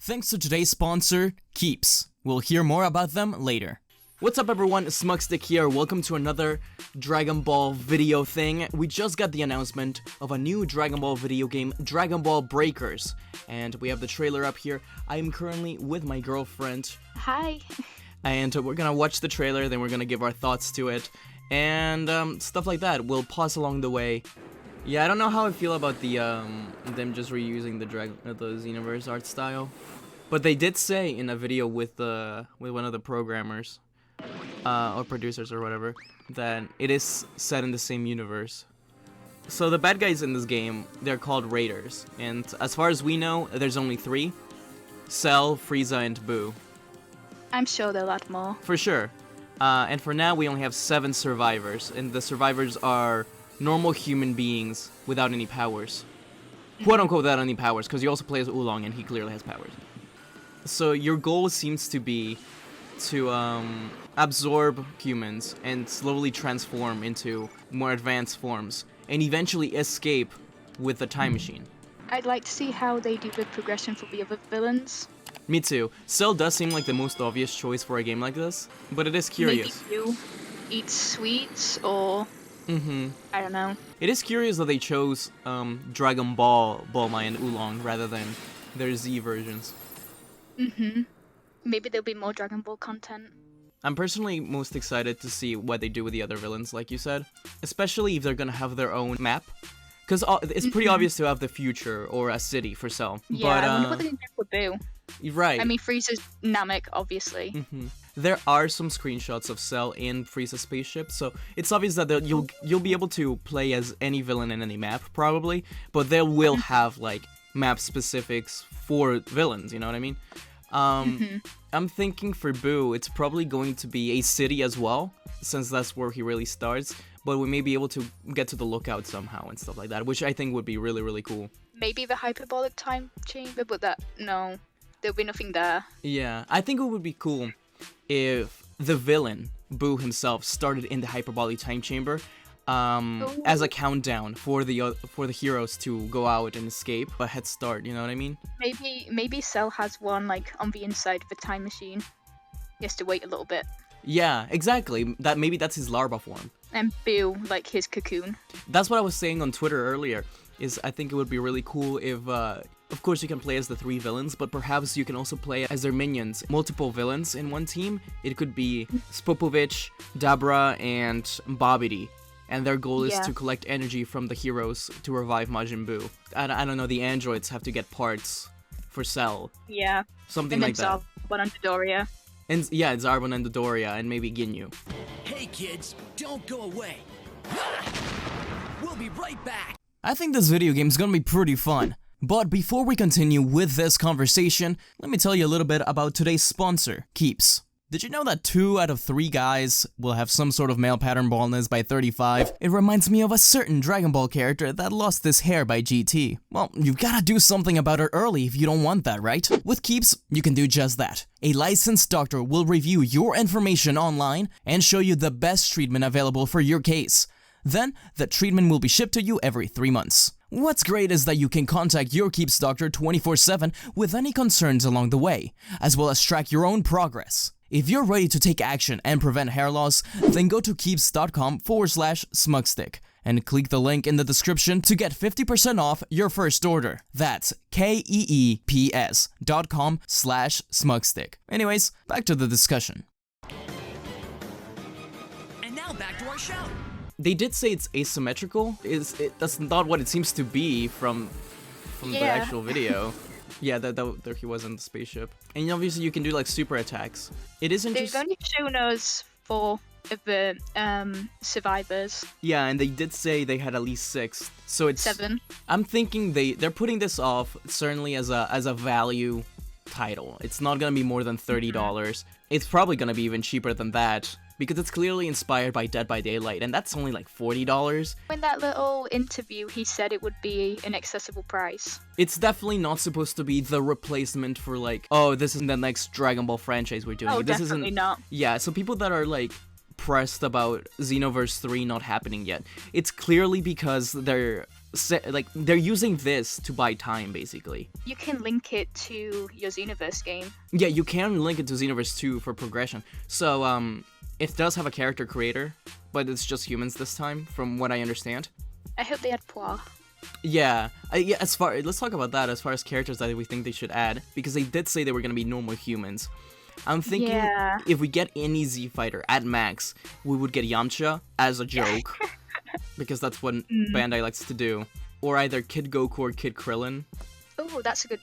Thanks to today's sponsor, Keeps. We'll hear more about them later. What's up everyone, Smugstick here, welcome to another Dragon Ball video thing. We just got the announcement of a new Dragon Ball video game, Dragon Ball Breakers. And we have the trailer up here. I am currently with my girlfriend. Hi. And we're gonna watch the trailer, then we're gonna give our thoughts to it. And stuff like that. We'll pause along the way. Yeah, I don't know how I feel about the them just reusing the Xenoverse art style, but they did say in a video with one of the programmers or producers or whatever that it is set in the same universe. So the bad guys in this game, they're called Raiders, and as far as we know, there's only 3: Cell, Frieza, and Boo. I'm sure there are a lot more. For sure. And for now, we only have 7 survivors, and the survivors are normal human beings without any powers. Quote unquote without any powers, because you also play as Oolong and he clearly has powers. So your goal seems to be to absorb humans and slowly transform into more advanced forms and eventually escape with the time machine. I'd like to see how they do the progression for the other villains. Me too. Cell does seem like the most obvious choice for a game like this, but it is curious. Maybe you eat sweets or... I don't know. It is curious that they chose Dragon Ball, Bulma, and Oolong rather than their Z versions. Maybe there'll be more Dragon Ball content. I'm personally most excited to see what they do with the other villains, like you said. Especially if they're gonna have their own map. Because it's pretty obvious to have the future or a city for Cell. Yeah, but, I wonder what they can do for Boo. Right. I mean, Frieza's Namek, obviously. There are some screenshots of Cell in Frieza's spaceship, so it's obvious that you'll be able to play as any villain in any map, probably, but they will have, like, map specifics for villains, you know what I mean? I'm thinking for Boo, it's probably going to be a city as well, since that's where he really starts, but we may be able to get to the lookout somehow and stuff like that, which I think would be really, really cool. Maybe the hyperbolic time chamber, but no, there'll be nothing there. Yeah, I think it would be cool if the villain, Boo himself, started in the hyperbolic time chamber as a countdown for the heroes to go out and escape, a head start, you know what I mean? Maybe Cell has one, like, on the inside of the time machine. He has to wait a little bit. Yeah, exactly. Maybe that's his larva form. And Boo, like, his cocoon. That's what I was saying on Twitter earlier, is I think it would be really cool if, of course you can play as the 3 villains, but perhaps you can also play as their minions. Multiple villains in one team. It could be Spopovich, Dabra, and Babidi. And their goal is to collect energy from the heroes to revive Majin Buu. I don't know, the androids have to get parts for Cell. Yeah. Something like that. Zarbon and Dodoria. And yeah, Zarbon and Dodoria, and maybe Ginyu. Hey kids, don't go away. We'll be right back. I think this video game is gonna be pretty fun. But before we continue with this conversation, let me tell you a little bit about today's sponsor, Keeps. Did you know that 2 out of 3 guys will have some sort of male pattern baldness by 35? It reminds me of a certain Dragon Ball character that lost his hair by GT. Well, you've gotta do something about it early if you don't want that, right? With Keeps, you can do just that. A licensed doctor will review your information online and show you the best treatment available for your case. Then, the treatment will be shipped to you every 3 months. What's great is that you can contact your Keeps doctor 24/7 with any concerns along the way, as well as track your own progress. If you're ready to take action and prevent hair loss, then go to keeps.com/smugstick and click the link in the description to get 50% off your first order. That's keeps.com/smugstick. Anyways, back to the discussion. And now back to our show. They did say it's asymmetrical. That's not what it seems to be from the actual video. Yeah, there he was in the spaceship. And obviously you can do like super attacks. It is interesting. They've only shown us 4 of the survivors. Yeah, and they did say they had at least 6. So it's 7. I'm thinking they're putting this off certainly as a value title. It's not gonna be more than $30. It's probably gonna be even cheaper than that, because it's clearly inspired by Dead by Daylight, and that's only like $40. In that little interview, he said it would be an accessible price. It's definitely not supposed to be the replacement for like, oh, this is the next Dragon Ball franchise we're doing. Oh, this definitely isn't, not. Yeah, so people that are like pressed about Xenoverse 3 not happening yet. It's clearly because they're using this to buy time, basically. You can link it to your Xenoverse game. Yeah, you can link it to Xenoverse 2 for progression. So, it does have a character creator, but it's just humans this time, from what I understand. I hope they add Poir. Yeah, let's talk about that as far as characters that we think they should add, because they did say they were gonna be normal humans. I'm thinking if we get any Z fighter at max, we would get Yamcha as a joke. Because that's what Bandai likes to do. Or either Kid Goku or Kid Krillin. Oh, that's a good,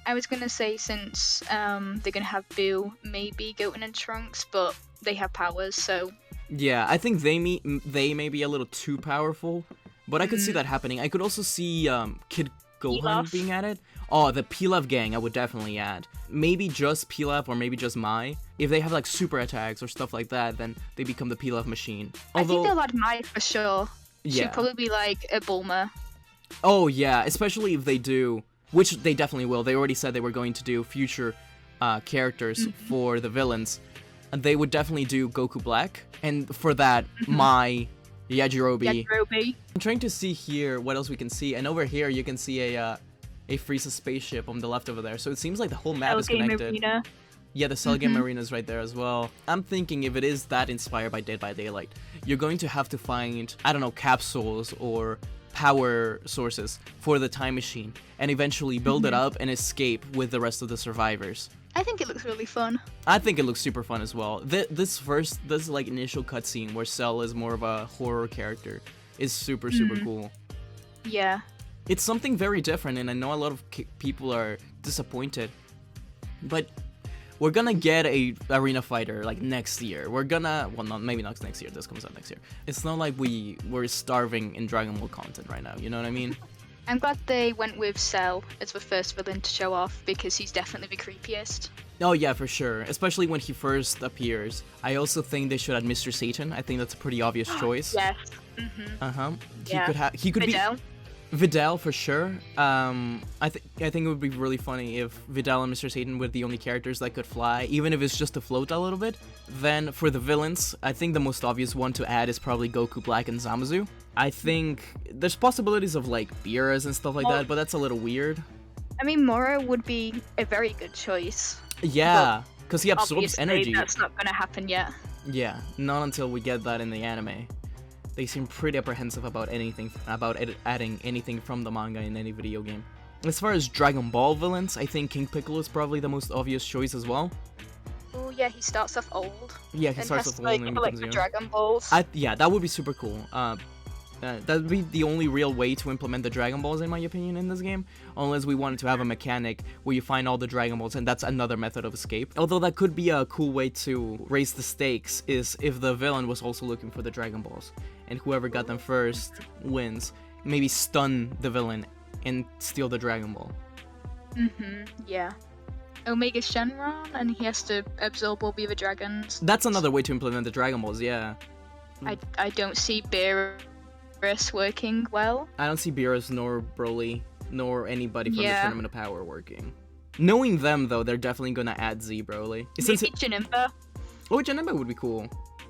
I was gonna say, since they're gonna have Boo, maybe Goten and Trunks, but they have powers, so... Yeah, I think they may be a little too powerful, but I could see that happening. I could also see Kid Gohan Pilaf. being added. Oh, the Pilaf gang I would definitely add. Maybe just Pilaf or maybe just Mai. If they have like super attacks or stuff like that, then they become the Pilaf machine. Although, I think they'll add Mai for sure. Yeah. She'd probably be like a Bulma. Oh yeah, especially if they do, which they definitely will. They already said they were going to do future characters for the villains. And they would definitely do Goku Black. And for that, Mai, Yajirobe. I'm trying to see here what else we can see. And over here you can see a Frieza spaceship on the left over there. So it seems like the whole map is connected. Arena. Yeah, the Cell Game Arena is right there as well. I'm thinking if it is that inspired by Dead by Daylight, you're going to have to find, I don't know, capsules or power sources for the time machine and eventually build it up and escape with the rest of the survivors. I think it looks really fun. I think it looks super fun as well. This like initial cutscene where Cell is more of a horror character is super cool. Yeah. It's something very different, and I know a lot of people are disappointed. But we're gonna get a arena fighter like next year. We're gonna, well, maybe not next year. This comes out next year. It's not like we're starving in Dragon Ball content right now. You know what I mean? I'm glad they went with Cell as the first villain to show off, because he's definitely the creepiest. Oh yeah, for sure. Especially when he first appears. I also think they should add Mr. Satan. I think that's a pretty obvious choice. Yes. He could Videl. be Videl for sure. I think it would be really funny if Videl and Mr. Satan were the only characters that could fly, even if it's just to float a little bit. Then for the villains, I think the most obvious one to add is probably Goku Black and Zamasu. I think there's possibilities of like Beerus and stuff like that, but that's a little weird. I mean, Moro would be a very good choice. Yeah, because he absorbs Obviously, energy. that's not gonna happen yet. Yeah, not until we get that in the anime. They seem pretty apprehensive about adding anything from the manga in any video game. As far as Dragon Ball villains, I think King Piccolo is probably the most obvious choice as well. Oh yeah, he starts off old. Yeah, he starts off old and becomes young. Dragon Balls. Yeah, that would be super cool. That would be the only real way to implement the Dragon Balls, in my opinion, in this game. Unless we wanted to have a mechanic where you find all the Dragon Balls, and that's another method of escape. Although that could be a cool way to raise the stakes, is if the villain was also looking for the Dragon Balls. And whoever got them first wins. Maybe stun the villain and steal the Dragon Ball. Yeah. Omega Shenron, and he has to absorb all the other dragons. That's another way to implement the Dragon Balls, yeah. I don't see Beerus working well. I don't see Beerus nor Broly nor anybody from the Tournament of Power working. Knowing them, though, they're definitely gonna add Z Broly. Maybe Janemba. Oh, Janemba would be cool.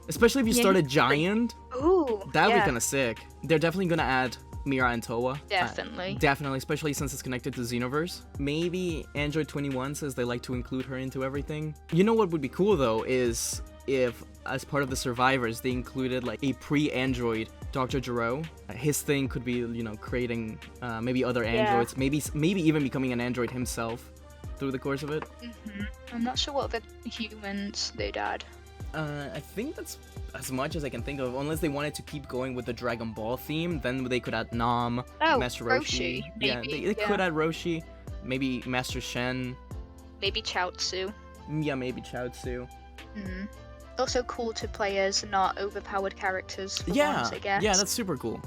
Especially if you start a giant. Ooh, that would be kind of sick. They're definitely gonna add Mira and Towa. Definitely. Definitely, especially since it's connected to Xenoverse. Maybe Android 21 says they like to include her into everything. You know what would be cool, though, is if, as part of the survivors, they included like a pre-Android Dr. Gero. His thing could be, you know, creating maybe other androids, maybe even becoming an android himself through the course of it. I'm not sure what other humans they'd add. I think that's as much as I can think of, unless they wanted to keep going with the Dragon Ball theme, then they could add Nam, Master Roshi. Maybe, they could add Roshi, maybe Master Shen. Maybe Chaozu. Yeah, maybe Chaozu. Also cool to play as not overpowered characters for once, I guess. Yeah, that's super cool.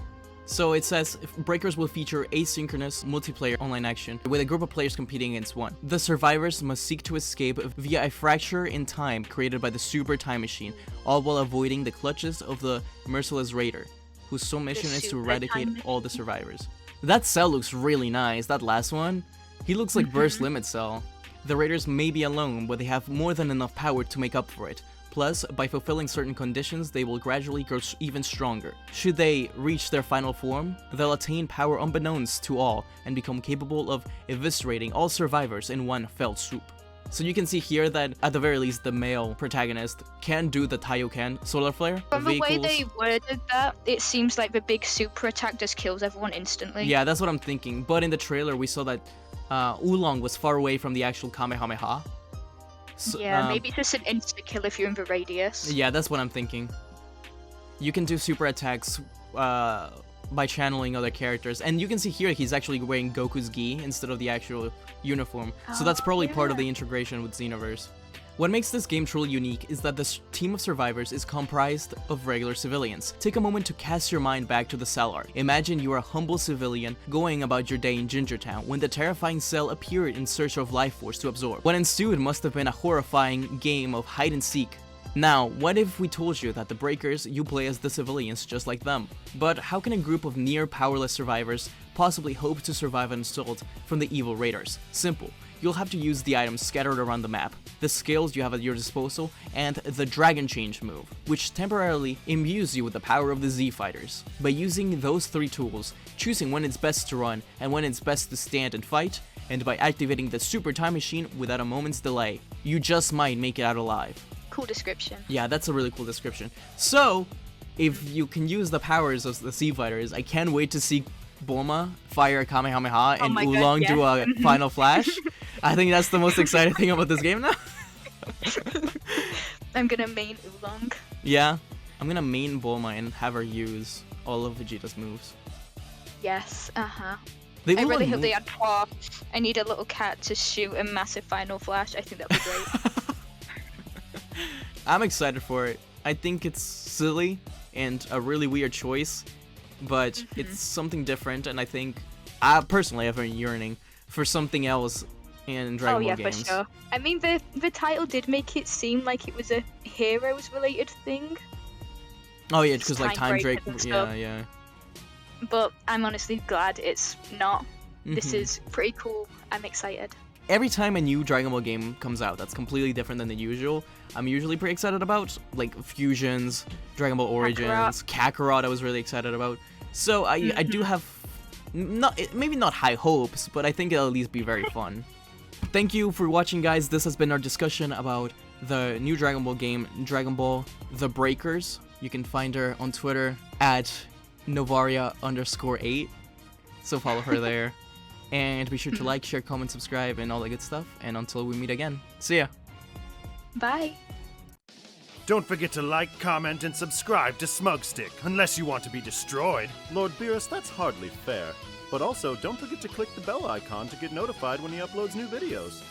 So it says, Breakers will feature asynchronous multiplayer online action with a group of players competing against one. The survivors must seek to escape via a fracture in time created by the Super Time Machine, all while avoiding the clutches of the merciless raider, whose sole mission is to eradicate all the survivors. That Cell looks really nice, that last one. He looks like Burst Limit Cell. The raiders may be alone, but they have more than enough power to make up for it. Plus, by fulfilling certain conditions, they will gradually grow even stronger. Should they reach their final form, they'll attain power unbeknownst to all and become capable of eviscerating all survivors in one fell swoop. So you can see here that, at the very least, the male protagonist can do the Taioken solar flare. From the way they worded that, it seems like the big super attack just kills everyone instantly. Yeah, that's what I'm thinking. But in the trailer, we saw that Oolong was far away from the actual Kamehameha. So, yeah, maybe it's just an insta-kill if you're in the radius. Yeah, that's what I'm thinking. You can do super attacks by channeling other characters. And you can see here he's actually wearing Goku's gi instead of the actual uniform. So that's probably part of the integration with Xenoverse. What makes this game truly unique is that this team of survivors is comprised of regular civilians. Take a moment to cast your mind back to the Cell arc. Imagine you are a humble civilian going about your day in Gingertown when the terrifying Cell appeared in search of life force to absorb. What ensued must have been a horrifying game of hide and seek. Now, what if we told you that the Breakers, you play as the civilians just like them? But how can a group of near powerless survivors possibly hope to survive an assault from the evil raiders? Simple. You'll have to use the items scattered around the map, the skills you have at your disposal, and the Dragon Change move, which temporarily imbues you with the power of the Z Fighters. By using those 3 tools, choosing when it's best to run and when it's best to stand and fight, and by activating the Super Time Machine without a moment's delay, you just might make it out alive. Cool description. Yeah, that's a really cool description. So, if you can use the powers of the Z Fighters, I can't wait to see Bulma fire a Kamehameha and Oolong do a final flash. I think that's the most exciting thing about this game now. I'm gonna main Oolong. Yeah, I'm gonna main Bulma and have her use all of Vegeta's moves. Yes, I They really hope they add Paw. I need a little cat to shoot a massive final flash. I think that'd be great. I'm excited for it. I think it's silly and a really weird choice, but it's something different, and I think personally I've been yearning for something else in Dragon Ball games. For sure. I mean, the title did make it seem like it was a Heroes related thing. Oh yeah, because like Time Drake, stuff. yeah. But I'm honestly glad it's not. This is pretty cool. I'm excited. Every time a new Dragon Ball game comes out that's completely different than the usual, I'm usually pretty excited about. Like Fusions, Dragon Ball Origins, Kakarot I was really excited about. So I do have, maybe not high hopes, but I think it'll at least be very fun. Thank you for watching, guys. This has been our discussion about the new Dragon Ball game, Dragon Ball The Breakers. You can find her on Twitter at Novaria_8. So follow her there. And be sure to like, share, comment, subscribe, and all that good stuff. And until we meet again, see ya. Bye. Don't forget to like, comment, and subscribe to Smugstick, unless you want to be destroyed. Lord Beerus, that's hardly fair. But also, don't forget to click the bell icon to get notified when he uploads new videos.